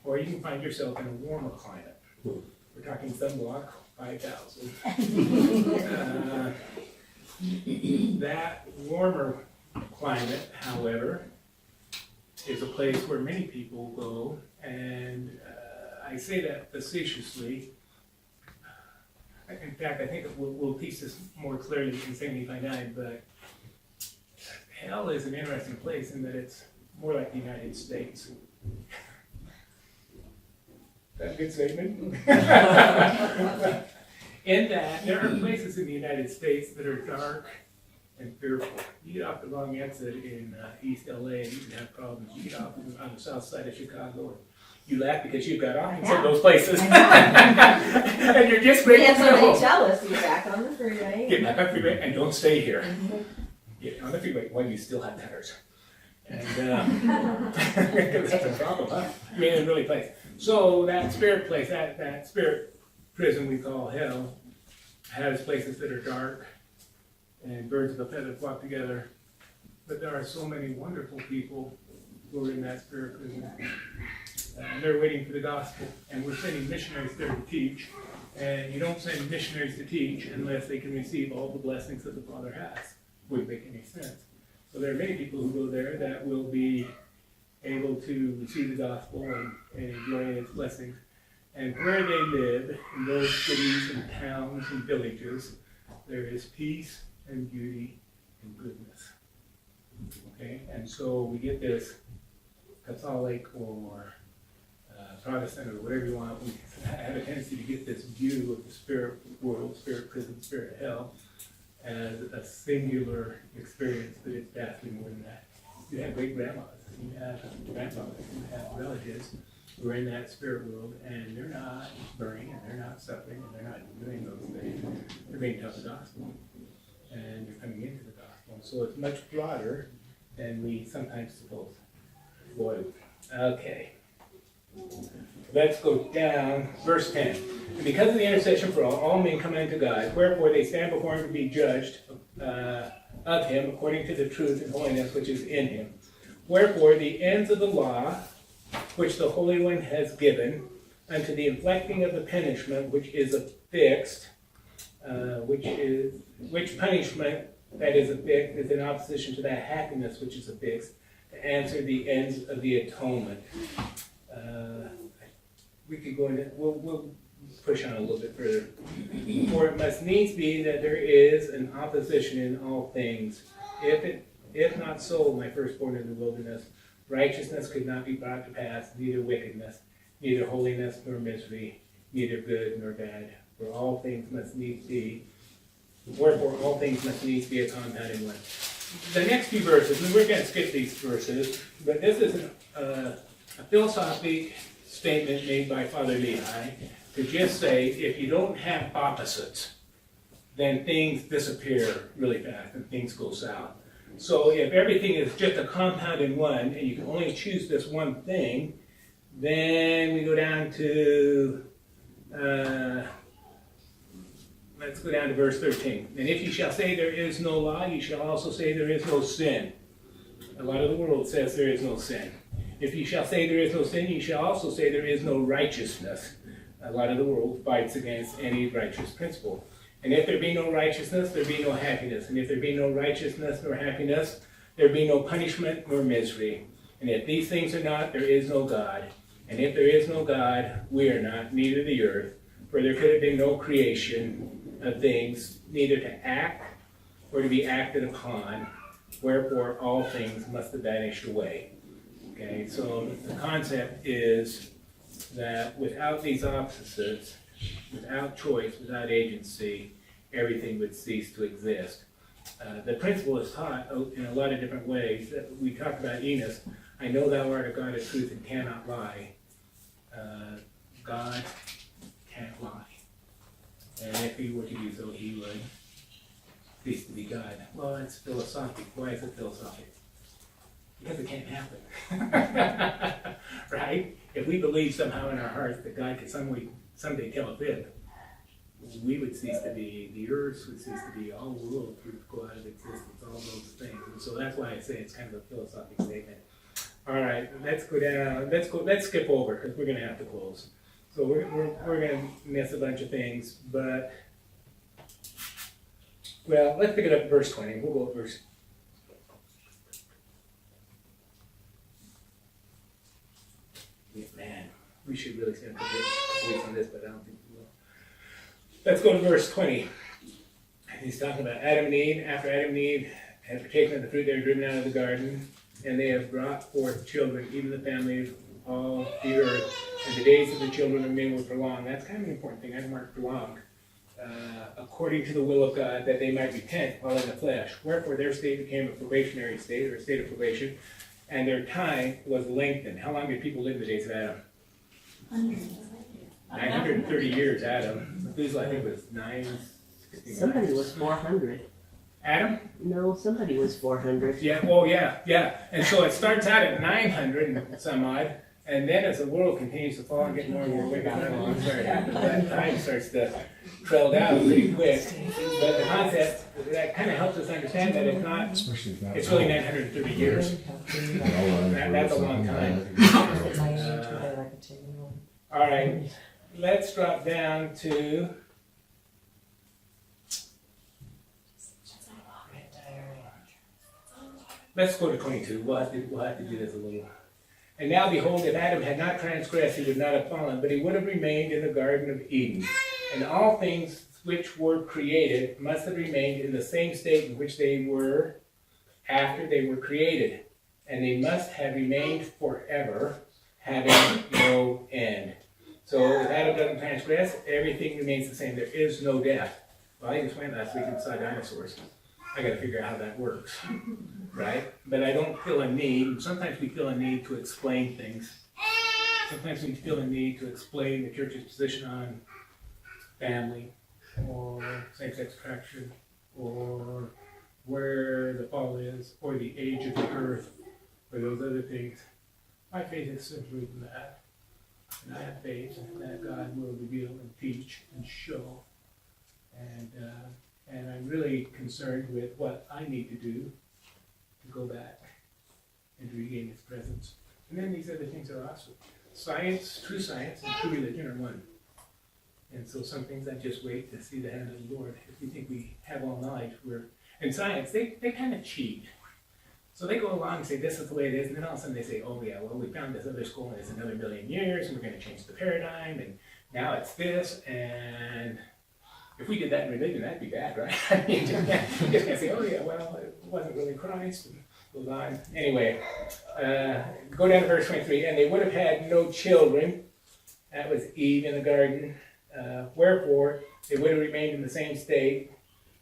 or you can find yourself in a warmer climate. We're talking sunblock, 5,000. That warmer climate, however, is a place where many people go, and I say that facetiously. In fact, I think we'll piece this more clearly in 75:9, but hell is an interesting place in that it's more like the United States. Is that a good statement? In that, there are places in the United States that are dark and fearful. You get off the wrong exit in East LA, you can have problems. You get off on the south side of Chicago, you laugh because you've got options in those places. And you're just great Yeah, to somebody know. tell us you're back on the freeway. Get back on the freeway and don't stay here. Get on the freeway while you still have tires. And that's a problem, huh? I mean, it's really place. So that spirit place, that spirit prison we call hell, has places that are dark and birds of a feather flock together. But there are so many wonderful people who are in that spirit prison. And they're waiting for the gospel. And we're sending missionaries there to teach. And you don't send missionaries to teach unless they can receive all the blessings that the Father has. Wouldn't make any sense. So there are many people who go there that will be able to receive the gospel and enjoy its blessings. And where they live, in those cities and towns and villages, there is peace and beauty and goodness. Okay? And so we get this Catholic or Protestant or whatever you want, we have a tendency to get this view of the spirit world, spirit prison, spirit hell, as a singular experience, but it's vastly more than that. You have great grandmas, you have grandfathers, you have relatives who are in that spirit world, and they're not burning, and they're not suffering, and they're not doing those things. They're being taught the gospel, and they're coming into the gospel. So it's much broader than we sometimes suppose. Boy, okay. Let's go down, verse 10. And because of the intercession for all men come unto God, wherefore they stand before him to be judged of him according to the truth and holiness which is in him. Wherefore the ends of the law, which the Holy One has given, unto the inflicting of the punishment which is affixed, which punishment that is affixed is in opposition to that happiness which is affixed, to answer the ends of the atonement. We could go into, we'll push on a little bit further. For it must needs be that there is an opposition in all things. If not so, my firstborn in the wilderness, righteousness could not be brought to pass, neither wickedness, neither holiness nor misery, neither good nor bad. For all things must needs be, wherefore all things must needs be a compound in one. The next few verses, and we're going to skip these verses, but this is a philosophic statement made by Father Lehi to just say, if you don't have opposites, then things disappear really fast and things go south. So if everything is just a compound in one, and you can only choose this one thing, then we go down to, let's go down to verse 13. And if you shall say there is no law, you shall also say there is no sin. A lot of the world says there is no sin. If you shall say there is no sin, you shall also say there is no righteousness. A lot of the world fights against any righteous principle. And if there be no righteousness, there be no happiness. And if there be no righteousness nor happiness, there be no punishment nor misery. And if these things are not, there is no God. And if there is no God, we are not, neither the earth. For there could have been no creation of things, neither to act or to be acted upon. Wherefore all things must have vanished away. Okay, so the concept is that without these opposites, without choice, without agency, everything would cease to exist. The principle is taught in a lot of different ways. We talked about Enos. I know thou art a God of truth and cannot lie. God can't lie. And if he were to do so, he would cease to be God. Well, it's philosophic. Why is it philosophic? Because it can't happen. Right? If we believe somehow in our hearts that God can someday tell a fib, we would cease to be, the earth would cease to be, all the world would go out of existence, all those things. And so that's why I say it's kind of a philosophical statement. All right, let's go down, let's skip over, because we're gonna have to close. So we're gonna miss a bunch of things, but, well, let's pick it up at verse 20. We'll go at verse. Yeah, man, we should really spend a couple weeks on this, but I don't think we will. Let's go to verse 20. He's talking about Adam and Eve. After Adam and Eve had partaken of the fruit, they were driven out of the garden, and they have brought forth children, even the family of all the earth. And the days of the children of men were prolonged. That's kind of an important thing. I marked prolonged. According to the will of God, that they might repent while in the flesh. Wherefore their state became a probationary state, or a state of probation, and their time was lengthened. How long did people live in the days of Adam? 930 years, Adam. Methuselah, I think, was 969. Somebody was 400. Adam? No, somebody was 400. Yeah, well, yeah. And so it starts out at 900 and some odd, and then as the world continues to fall and get more and more wicked, I don't know what's going to happen, that time starts to trail down pretty quick. But the concept, that kind of helps us understand that it's not, it's really 930 years. That's a long time. All right, let's drop down to let's go to 22. We'll have to do this a little. And now behold, if Adam had not transgressed, he would not have fallen, but he would have remained in the Garden of Eden. And all things which were created must have remained in the same state in which they were after they were created. And they must have remained forever, having no end. So if Adam doesn't transgress, everything remains the same. There is no death. Well, I just went last week and saw dinosaurs. I gotta figure out how that works, right? But I don't feel a need, sometimes we feel a need to explain things. Sometimes we feel a need to explain the church's position on family, or same-sex attraction, or where the fall is, or the age of the earth, or those other things. My faith is simply that. And I have faith that God will reveal and teach and show. And I'm really concerned with what I need to do to go back and to regain His presence. And then these other things are awesome. Science, true science, and true religion are one. And so some things I just wait to see the hand of the Lord. If we think we have all knowledge, in science, they kind of cheat. So they go along and say, this is the way it is, and then all of a sudden they say, oh yeah, well, we found this other school and it's another million years, and we're going to change the paradigm, and now it's this, and if we did that in religion, that'd be bad, right? I mean, you just can't say, oh yeah, well, it wasn't really Christ, and goes on. Anyway, go down to verse 23, and they would have had no children. That was Eve in the garden. Wherefore, they would have remained in the same state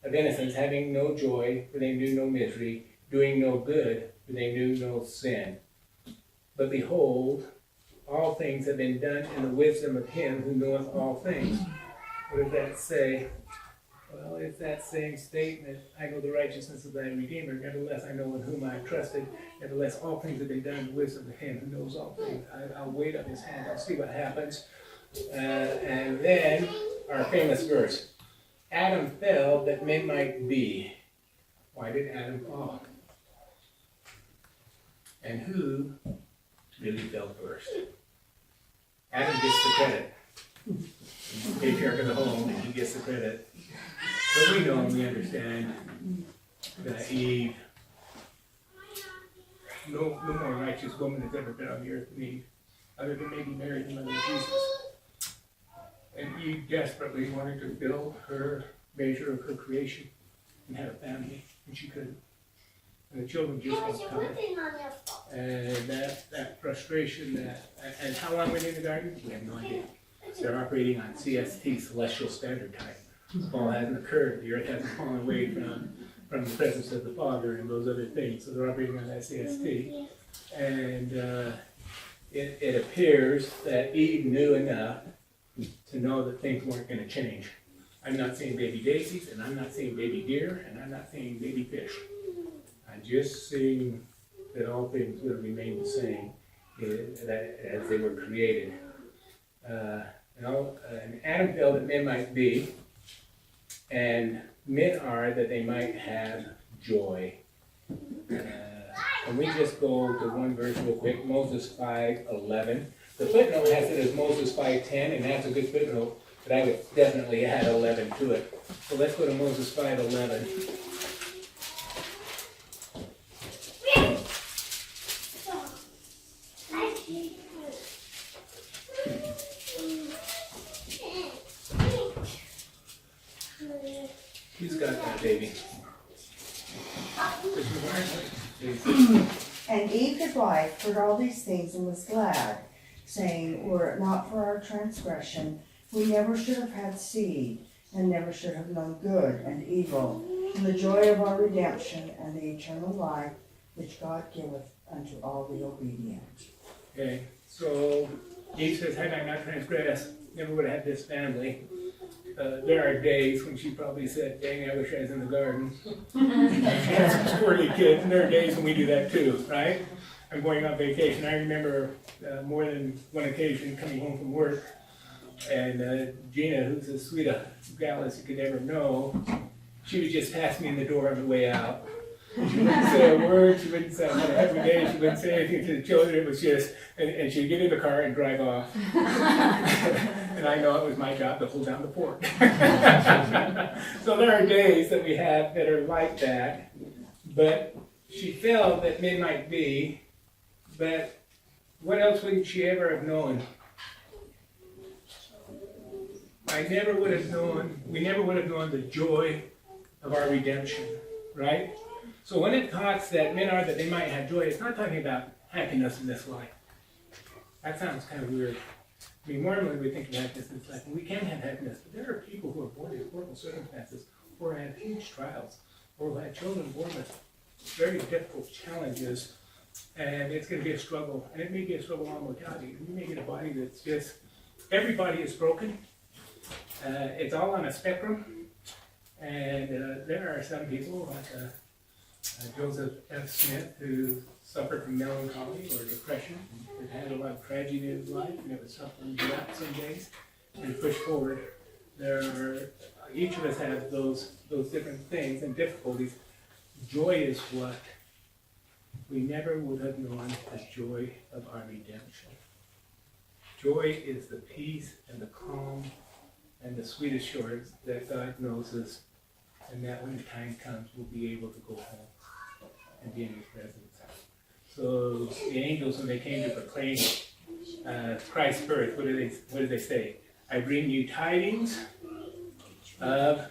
of innocence, having no joy, for they knew no misery, doing no good, for they knew no sin. But behold, all things have been done in the wisdom of Him who knoweth all things. What does that say? Well, it's that same statement, I know the righteousness of thy Redeemer, nevertheless I know in whom I have trusted, nevertheless all things have been done in the wisdom of Him who knows all things. I'll wait on His hand, I'll see what happens. And then, our famous verse, Adam fell that men might be. Why did Adam fall? And who really fell first? Adam gets the credit. Patriarch of the home, he gets the credit. But we know and we understand that Eve, no more righteous woman has ever been on the earth than Eve, other than maybe Mary, the mother of Jesus. And Eve desperately wanted to fill her measure of her creation and have a family, and she couldn't. And the children just won't come. And that frustration, and how long were they in the garden? We have no idea. They're operating on CST, Celestial Standard Time. The fall hasn't occurred. The earth hasn't fallen away from the presence of the Father and those other things. So they're operating on that CST. And it appears that Eve knew enough to know that things weren't going to change. I'm not saying baby daisies, and I'm not saying baby deer, and I'm not saying baby fish. I'm just saying that all things will remain the same as they were created. And Adam fell that men might be. And men are that they might have joy. And we just go to one verse real quick, Moses 5:11. The footnote has it as Moses 5:10, and that's a good footnote, but I would definitely add 11 to it. So let's go to Moses 5:11. Who's got that, baby? And Eve his wife heard all these things and was glad, saying, were it not for our transgression, we never should have had seed, and never should have known good and evil, and the joy of our redemption and the eternal life which God giveth unto all the obedient. Okay, so Eve says, had I not transgressed, never would have had this family. There are days when she probably said, dang, I wish I was in the garden. She has some squirrely kids, and there are days when we do that too, right? I'm going on vacation. I remember more than one occasion coming home from work, and Gina, who's as sweet a gal as you could ever know, she would just pass me in the door on the way out. She wouldn't say a word, she wouldn't say every day, she wouldn't say anything to the children, it was just, and she'd get in the car and drive off. And I know it was my job to pull down the pork. So there are days that we have that are like that, but she felt that men might be, but what else would she ever have known? We never would have known the joy of our redemption, right? So when it talks that men are that they might have joy, it's not talking about happiness in this life. That sounds kind of weird. I mean, normally we think of happiness in this life, and we can have happiness, but there are people who are born in horrible circumstances, or have huge trials, or who have children born with very difficult challenges, and it's going to be a struggle, and it may be a struggle on mortality. You may get a body that's just, everybody is broken. It's all on a spectrum, and there are some people like Joseph F. Smith, who suffered from melancholy or depression, who had a lot of tragedy in his life, and it was suffering throughout some days, and pushed forward. Each of us have those different things and difficulties. Joy is what we never would have known the joy of our redemption. Joy is the peace and the calm and the sweet assurance that God knows us, and that when the time comes, we'll be able to go home and be in His presence. So the angels, when they came to proclaim Christ's birth, what did they say? I bring you tidings of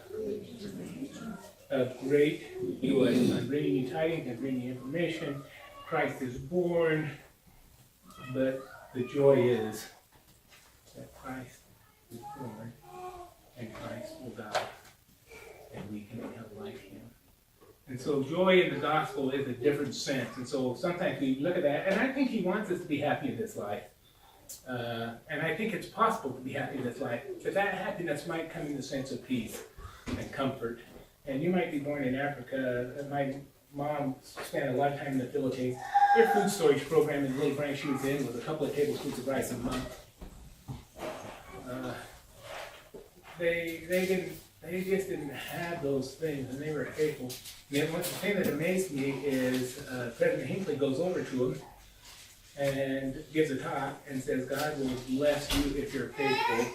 great joy. I'm bringing you tidings, I'm bringing you information. Christ is born, but the joy is that Christ is born and Christ will die, and we can have life in Him. And so joy in the gospel is a different sense. And so sometimes we look at that, and I think He wants us to be happy in this life. And I think it's possible to be happy in this life, but that happiness might come in the sense of peace and comfort. And you might be born in Africa. My mom spent a lot of time in the Philippines. Their food storage program in the little branch she was in was a couple of tablespoons of rice a month. They just didn't have those things, and they were faithful. And then the thing that amazed me is President Hinckley goes over to him and gives a talk and says, God will bless you if you're faithful.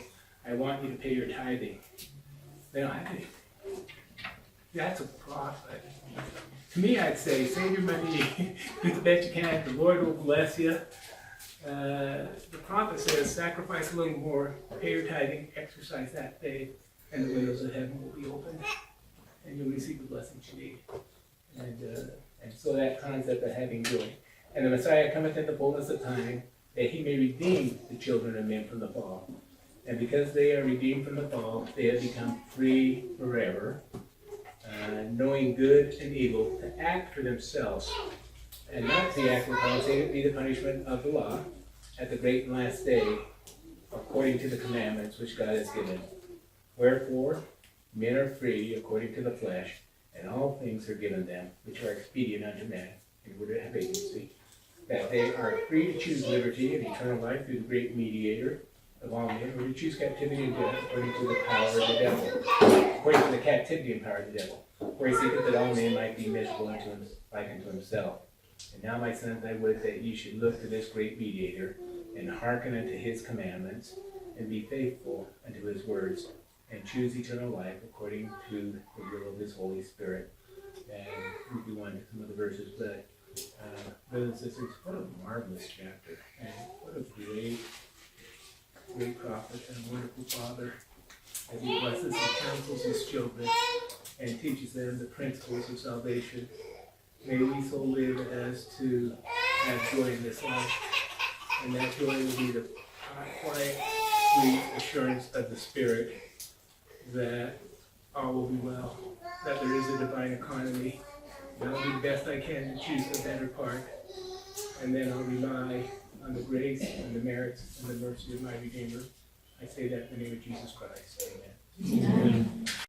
I want you to pay your tithing. They don't have to. That's a prophet. To me, I'd say, save your money, do the best you can, the Lord will bless you. The prophet says, sacrifice a little more, pay your tithing, exercise that faith, and the windows of heaven will be opened, and you'll receive the blessings you need. And so that concept of having joy. And the Messiah cometh in the fullness of time, that He may redeem the children of men from the fall. And because they are redeemed from the fall, they have become free forever, knowing good and evil, to act for themselves, and not to act because they would be the punishment of the law at the great and last day, according to the commandments which God has given. Wherefore, men are free according to the flesh, and all things are given them, which are expedient unto men, in order to have agency, that they are free to choose liberty and eternal life through the great mediator of all men, or to choose captivity and death according to the power of the devil, according to the captivity and power of the devil. For he seeketh that all men might be miserable like unto himself. And now, my sons, I would that ye should look to this great mediator, and hearken unto his commandments, and be faithful unto his words, and choose eternal life according to the will of his Holy Spirit. And we go on to some of the verses, but brothers and sisters, what a marvelous chapter, and what a great prophet and wonderful father, as he blesses and counsels his children and teaches them the principles of salvation. May we so live as to have joy in this life, and that joy will be the quiet, sweet assurance of the Spirit that all will be well, that there is a divine economy, that I'll do the best I can to choose the better part, and then I'll rely on the grace and the merits and the mercy of my Redeemer. I say that in the name of Jesus Christ. Amen. Amen.